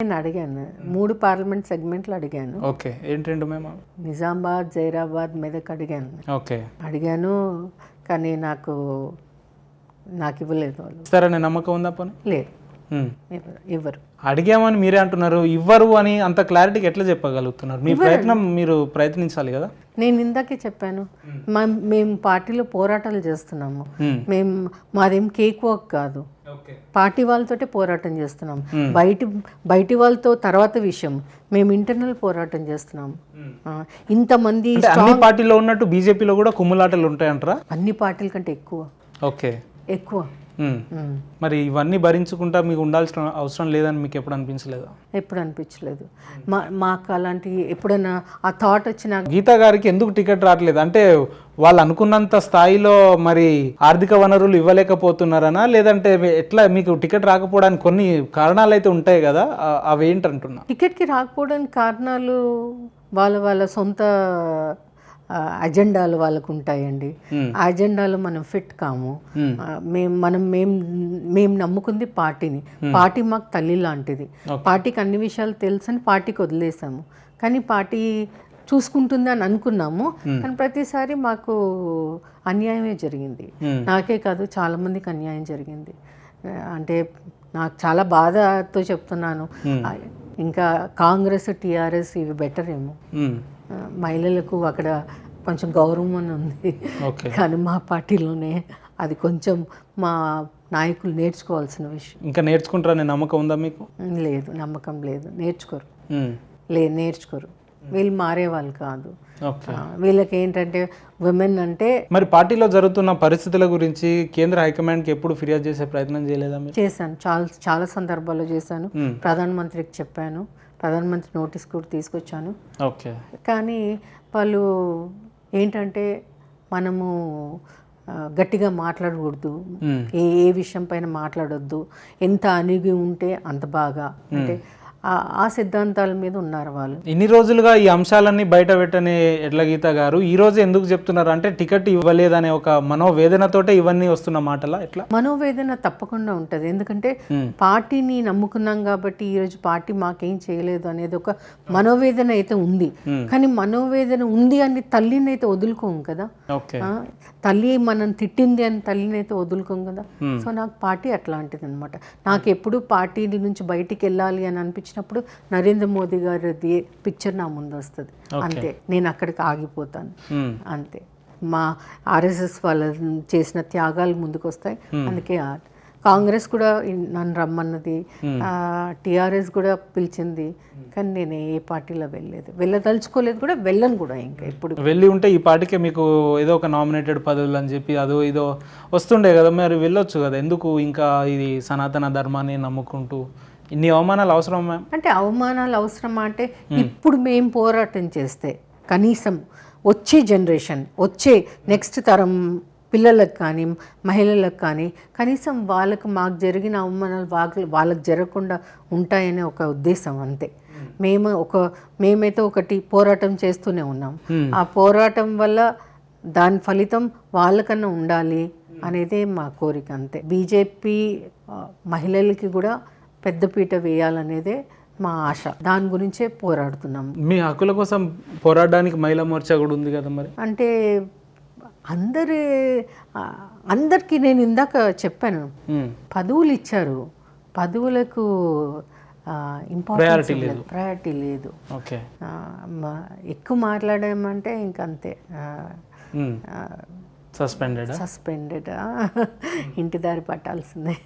నేను అడిగాను 3 పార్లమెంట్ సెగ్మెంట్లు అడిగాను. ఓకే, ఏంటండి మేము నిజామాబాద్, జైరాబాద్, మెదక్ అడిగాను. ఓకే, అడిగాను కానీ నాకు ఇవ్వలేదు వాళ్ళు. ఇస్తారనే నమ్మకం ఉందా పోనీ? లేదు, ఇవ్వరు. అడిగామని మీరే అంటున్నారు, ఇవ్వరు అని అంత క్లారిటీకి ఎట్లా చెప్పగలుగుతున్నారు? మీ ప్రయత్నం మీరు ప్రయత్నించాలి కదా. నేను ఇందాకే చెప్పాను, మేము పార్టీలో పోరాటాలు చేస్తున్నాము. మాదేం కేక్ వాక్ కాదు, పార్టీ వాళ్ళతోటే పోరాటం చేస్తున్నాం. బయటి వాళ్ళతో తర్వాత విషయం, మేము ఇంటర్నల్ పోరాటం చేస్తున్నాం. ఇంతమంది అన్ని పార్టీలో ఉన్నట్టు బీజేపీలో కూడా కుమ్ములాటలు ఉంటాయంటారా? అన్ని పార్టీల కంటే ఎక్కువ. ఓకే, ఎక్కువ. మరి ఇవన్నీ భరించుకుంటా మీకు ఉండాల్సిన అవసరం లేదని మీకు ఎప్పుడు అనిపించలేదా? ఎప్పుడు అనిపించలేదు మాకు. అలాంటి ఎప్పుడైనా ఆ థాట్ వచ్చిన గీతా గారికి ఎందుకు టికెట్ రావట్లేదు అంటే వాళ్ళు అనుకున్నంత స్థాయిలో మరి ఆర్థిక వనరులు ఇవ్వలేకపోతున్నారనా, లేదంటే ఎట్లా మీకు టికెట్ రాకపోవడానికి కొన్ని కారణాలు అయితే ఉంటాయి కదా, అవేంటంటున్నా? టికెట్కి రాకపోవడానికి కారణాలు వాళ్ళ సొంత అజెండాలు వాళ్ళకు ఉంటాయండి. ఆ అజెండాలు మనం ఫిట్ కాము. మేము నమ్ముకుంది పార్టీని. పార్టీ మాకు తల్లి లాంటిది. పార్టీకి అన్ని విషయాలు తెలుసని పార్టీకి వదిలేసాము. కానీ పార్టీ చూసుకుంటుంది అని అనుకున్నాము. కానీ ప్రతిసారి మాకు అన్యాయమే జరిగింది. నాకే కాదు, చాలా మందికి అన్యాయం జరిగింది. అంటే నాకు చాలా బాధతో చెప్తున్నాను. ఇంకా కాంగ్రెస్, టీఆర్ఎస్ ఇవి బెటర్ ఏమో. మహిళలకు అక్కడ కొంచెం గౌరవం అని ఉంది. కానీ మా పార్టీలోనే అది కొంచెం మా నాయకులు నేర్చుకోవాల్సిన విషయం. ఇంకా నేర్చుకుంటారనే నమ్మకం ఉందా మీకు? లేదు, నమ్మకం లేదు. నేర్చుకోరు. నేర్చుకోరు. వీళ్ళు మారేవాళ్ళు కాదు. వీళ్ళకి ఏంటంటే విమెన్ అంటే. మరి పార్టీలో జరుగుతున్న పరిస్థితుల గురించి కేంద్ర హైకమాండ్కి ఎప్పుడు ఫిర్యాదు చేసే ప్రయత్నం చేయలేదా? చేశాను, చాలా సందర్భాల్లో చేశాను. ప్రధానమంత్రికి చెప్పాను, ప్రధానమంత్రి నోటీస్ కూడా తీసుకొచ్చాను. ఓకే, కానీ వాళ్ళు ఏంటంటే మనము గట్టిగా మాట్లాడకూడదు, ఏ విషయం పైన మాట్లాడొద్దు, ఎంత అణిగి ఉంటే అంత బాగా, అంటే ఆ సిద్ధాంతాల మీద ఉన్నారు వాళ్ళు. ఇన్ని రోజులుగా ఈ అంశాలన్నీ బయట పెట్టని ఎడ్ల గీత గారు ఈ రోజు ఎందుకు చెప్తున్నారు అంటే టికెట్ ఇవ్వలేదనే ఒక మనోవేదనతోటే ఇవన్నీ వస్తున్న మాటలా? ఎట్లా మనోవేదన తప్పకుండా ఉంటుంది. ఎందుకంటే పార్టీని నమ్ముకున్నాం కాబట్టి ఈరోజు పార్టీ మాకేం చేయలేదు అనేది ఒక మనోవేదన అయితే ఉంది. కానీ మనోవేదన ఉంది అని తల్లిని అయితే వదులుకోము కదా. తల్లి మనం తిట్టింది అని తల్లిని అయితే వదులుకోం కదా. సో నాకు పార్టీ అట్లాంటిది అనమాట. నాకు ఎప్పుడు పార్టీ నుంచి బయటికి వెళ్ళాలి అని అనిపించినప్పుడు నరేంద్ర మోదీ గారిది పిక్చర్ నా ముందు వస్తుంది. అంతే, నేను అక్కడికి ఆగిపోతాను. అంతే, మా ఆర్ఎస్ఎస్ వాళ్ళు చేసిన త్యాగాలు ముందుకు వస్తాయి. అందుకే కాంగ్రెస్ కూడా నన్ను రమ్మన్నది, టీఆర్ఎస్ కూడా పిలిచింది. కానీ నేను ఏ పార్టీలో వెళ్ళదలుచుకోలేదు కూడా, వెళ్ళను కూడా. ఇంకా ఇప్పుడు వెళ్ళి ఉంటే ఈ పార్టీకే మీకు ఏదో ఒక నామినేటెడ్ పదవులు అని చెప్పి అదో ఇదో వస్తుండే కదా, మరి వెళ్ళొచ్చు కదా. ఎందుకు ఇంకా ఇది సనాతన ధర్మాన్ని నమ్ముకుంటూ ఇన్ని అవమానాలు అవసరమా? అంటే అవమానాలు అవసరమా అంటే ఇప్పుడు మేము పోరాటం చేస్తే కనీసం వచ్చే జనరేషన్, వచ్చే నెక్స్ట్ తరం పిల్లలకు కానీ మహిళలకు కానీ కనీసం మాకు జరిగిన అవమానాలు వాళ్ళకి జరగకుండా ఉంటాయనే ఒక ఉద్దేశం. అంతే. మేమైతే ఒకటి పోరాటం చేస్తూనే ఉన్నాం. ఆ పోరాటం వల్ల దాని ఫలితం వాళ్ళకన్నా ఉండాలి అనేదే మా కోరిక. అంతే. బీజేపీ మహిళలకి కూడా పెద్దపీట వేయాలనేదే మా ఆశ. దాని గురించే పోరాడుతున్నాం. మీ హక్కుల కోసం పోరాడడానికి మహిళా మోర్చా కూడా ఉంది కదా. మరి అంటే అందరికీ నేను ఇందాక చెప్పాను, పదవులు ఇచ్చారు, పదవులకు ఇంపార్టెన్స్ లేదు, ప్రయారిటీ లేదు. ఎక్కువ మాట్లాడామంటే ఇంకంతే, సస్పెండెడ్, ఇంటి దారి పట్టాల్సిందే.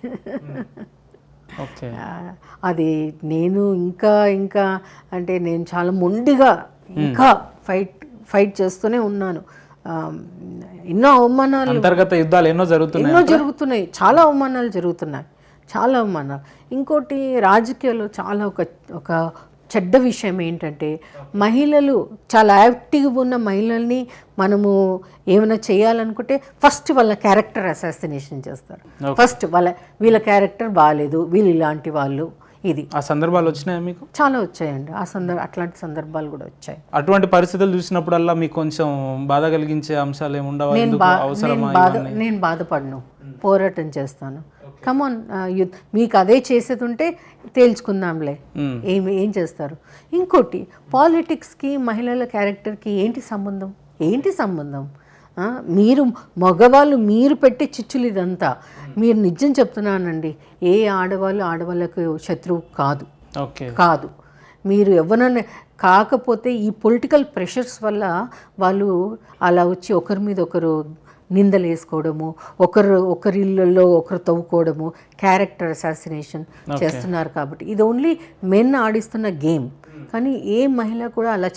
అది నేను ఇంకా అంటే నేను చాలా మొండిగా ఇంకా ఫైట్ చేస్తూనే ఉన్నాను. ఎన్నో అవమానాలు, అంతర్గత యుద్ధాలు ఎన్నో జరుగుతున్నాయి. చాలా అవమానాలు జరుగుతున్నాయి, చాలా అవమానాలు. ఇంకోటి రాజకీయాల్లో చాలా ఒక చెడ్డ విషయం ఏంటంటే మహిళలు, చాలా యాక్టివ్గా ఉన్న మహిళల్ని మనము ఏమైనా చేయాలనుకుంటే ఫస్ట్ వాళ్ళ క్యారెక్టర్ అసాసినేషన్ చేస్తారు. ఫస్ట్ వీళ్ళ క్యారెక్టర్ బాగాలేదు, వీళ్ళు ఇలాంటి వాళ్ళు. ఇది ఆ సందర్భాలు వచ్చినాయా మీకు? చాలా వచ్చాయండి. అట్లాంటి సందర్భాలు కూడా వచ్చాయి. అటువంటి పరిస్థితులు చూసినప్పుడల్లా మీకు కొంచెం బాధ కలిగించే అంశాలు ఏముండవా? నేను బాధపడను, పోరాటం చేస్తాను. కమాన్ మీకు అదే చేసేది ఉంటే తేల్చుకుందాంలే, ఏం చేస్తారు. ఇంకోటి, పాలిటిక్స్కి మహిళల క్యారెక్టర్కి ఏంటి సంబంధం? మీరు మగవాళ్ళు మీరు పెట్టే చిచ్చులు ఇదంతా. మీరు నిజం చెప్తున్నానండి, ఏ ఆడవాళ్ళకు శత్రువు కాదు. మీరు ఎవరన్నా కాకపోతే ఈ పొలిటికల్ ప్రెషర్స్ వల్ల వాళ్ళు అలా వచ్చి ఒకరి మీద ఒకరు నిందలు వేసుకోవడము, ఒకరి ఇళ్ళల్లో ఒకరు తవ్వుకోవడము, క్యారెక్టర్ అసాసినేషన్ చేస్తున్నారు. కాబట్టి ఇది ఓన్లీ మెన్ ఆడిస్తున్న గేమ్. కానీ ఏ మహిళ కూడా అలా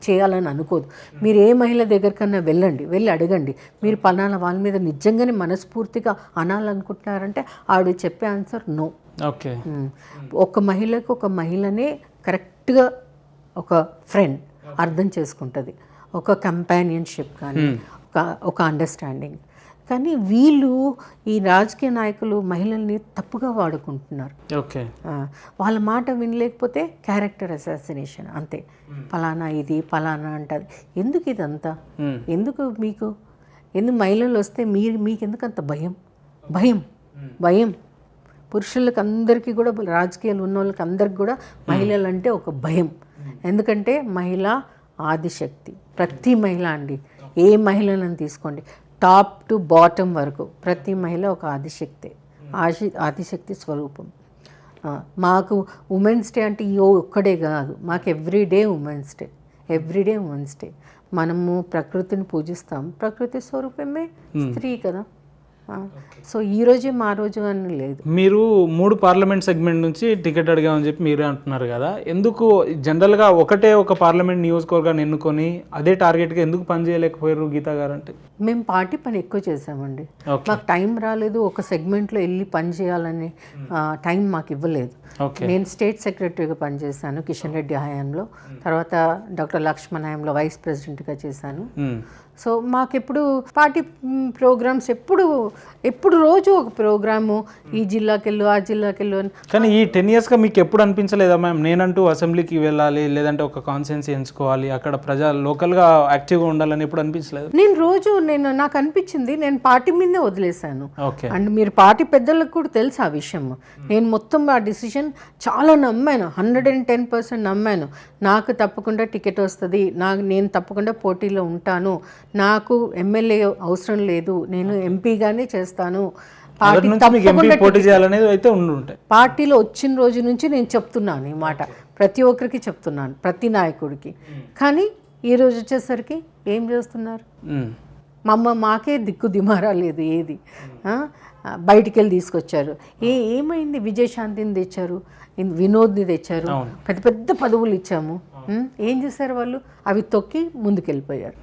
చేయాలని అనుకోదు. మీరు ఏ మహిళ దగ్గరికన్నా వెళ్ళి అడగండి, మీరు పలానా వాళ్ళ మీద నిజంగానే మనస్ఫూర్తిగా అనాలనుకుంటున్నారంటే ఆవిడ చెప్పే ఆన్సర్ నో. ఓకే. ఒక మహిళనే కరెక్ట్గా ఒక ఫ్రెండ్ అర్థం చేసుకుంటుంది, ఒక కంపానియన్షిప్ కానీ ఒక అండర్స్టాండింగ్. కానీ వీళ్ళు ఈ రాజకీయ నాయకులు మహిళల్ని తప్పుగా వాడుకుంటున్నారు. ఓకే. వాళ్ళ మాట వినలేకపోతే క్యారెక్టర్ అసాసినేషన్ అంతే. పలానా అంటారు. ఎందుకు ఇదంతా? ఎందుకు మహిళలు వస్తే మీకు ఎందుకు అంత భయం? పురుషులకు అందరికీ కూడా, రాజకీయాలు ఉన్న వాళ్ళకి అందరికి కూడా మహిళలు అంటే ఒక భయం. ఎందుకంటే మహిళ ఆదిశక్తి. ప్రతి మహిళ అండి, ఏ మహిళలను తీసుకోండి, టాప్ టు బాటమ్ వరకు ప్రతి మహిళ ఒక ఆదిశక్తి స్వరూపం. మాకు ఉమెన్స్ డే అంటే ఒక్కడే కాదు, మాకు ఎవ్రీడే ఉమెన్స్ డే. మనము ప్రకృతిని పూజిస్తాం, ప్రకృతి స్వరూపమే స్త్రీ కదా. సో ఈ రోజే మా రోజు అని లేదు. మీరు 3 పార్లమెంట్ సెగ్మెంట్ నుంచి టికెట్ అడిగామని చెప్పి మీరే అంటున్నారు కదా, ఎందుకు జనరల్గా ఒక పార్లమెంట్ నియోజకవర్గాన్ని ఎన్నుకొని అదే టార్గెట్గా ఎందుకు పనిచేయలేకపోయారు గీతా గారు? అంటే మేము పార్టీ పని ఎక్కువ చేసామండి, మాకు టైం రాలేదు. ఒక సెగ్మెంట్లో వెళ్ళి పని చేయాలని టైం మాకు ఇవ్వలేదు. నేను స్టేట్ సెక్రటరీగా పనిచేశాను కిషన్ రెడ్డి హయాంలో, తర్వాత డాక్టర్ లక్ష్మణ్ హయాంలో వైస్ ప్రెసిడెంట్గా చేశాను. సో మాకెప్పుడు పార్టీ ప్రోగ్రామ్స్ ఎప్పుడు రోజు ఒక ప్రోగ్రాము, ఈ జిల్లాకెళ్ళు ఆ జిల్లాకెళ్ళు అని. కానీ ఈ 10 yearsగా మీకు ఎప్పుడు అనిపించలేదా మ్యామ్, నేనంటూ అసెంబ్లీకి వెళ్ళాలి, లేదంటే ఒక కాన్స్టిట్యుయెన్సీ ఎంచుకోవాలి, అక్కడ లోకల్గా యాక్టివ్గా ఉండాలని ఎప్పుడు అనిపించలేదు? నాకు అనిపించింది, నేను పార్టీ మీదే వదిలేశాను. అండ్ మీరు పార్టీ పెద్దలకు కూడా తెలుసు ఆ విషయం. నేను మొత్తం ఆ డిసిషన్ చాలా నమ్మాను, 110% నమ్మాను. నాకు తప్పకుండా టికెట్ వస్తుంది, నేను తప్పకుండా పోటీలో ఉంటాను, నాకు ఎమ్మెల్యే అవసరం లేదు, నేను ఎంపీగానే చేస్తాను, పార్టీలో వచ్చిన రోజు నుంచి నేను చెప్తున్నాను ఈ మాట, ప్రతి ఒక్కరికి చెప్తున్నాను, ప్రతి నాయకుడికి. కానీ ఈ రోజు వచ్చేసరికి ఏం చేస్తున్నారు? మాకే దిక్కు దిమారా లేదు. ఏది బయటికి వెళ్ళి తీసుకొచ్చారు, ఏమైంది? విజయశాంతిని తెచ్చారు, వినోద్ని తెచ్చారు, పెద్ద పదవులు ఇచ్చాము. ఏం చేశారు వాళ్ళు? అవి తొక్కి ముందుకెళ్ళిపోయారు.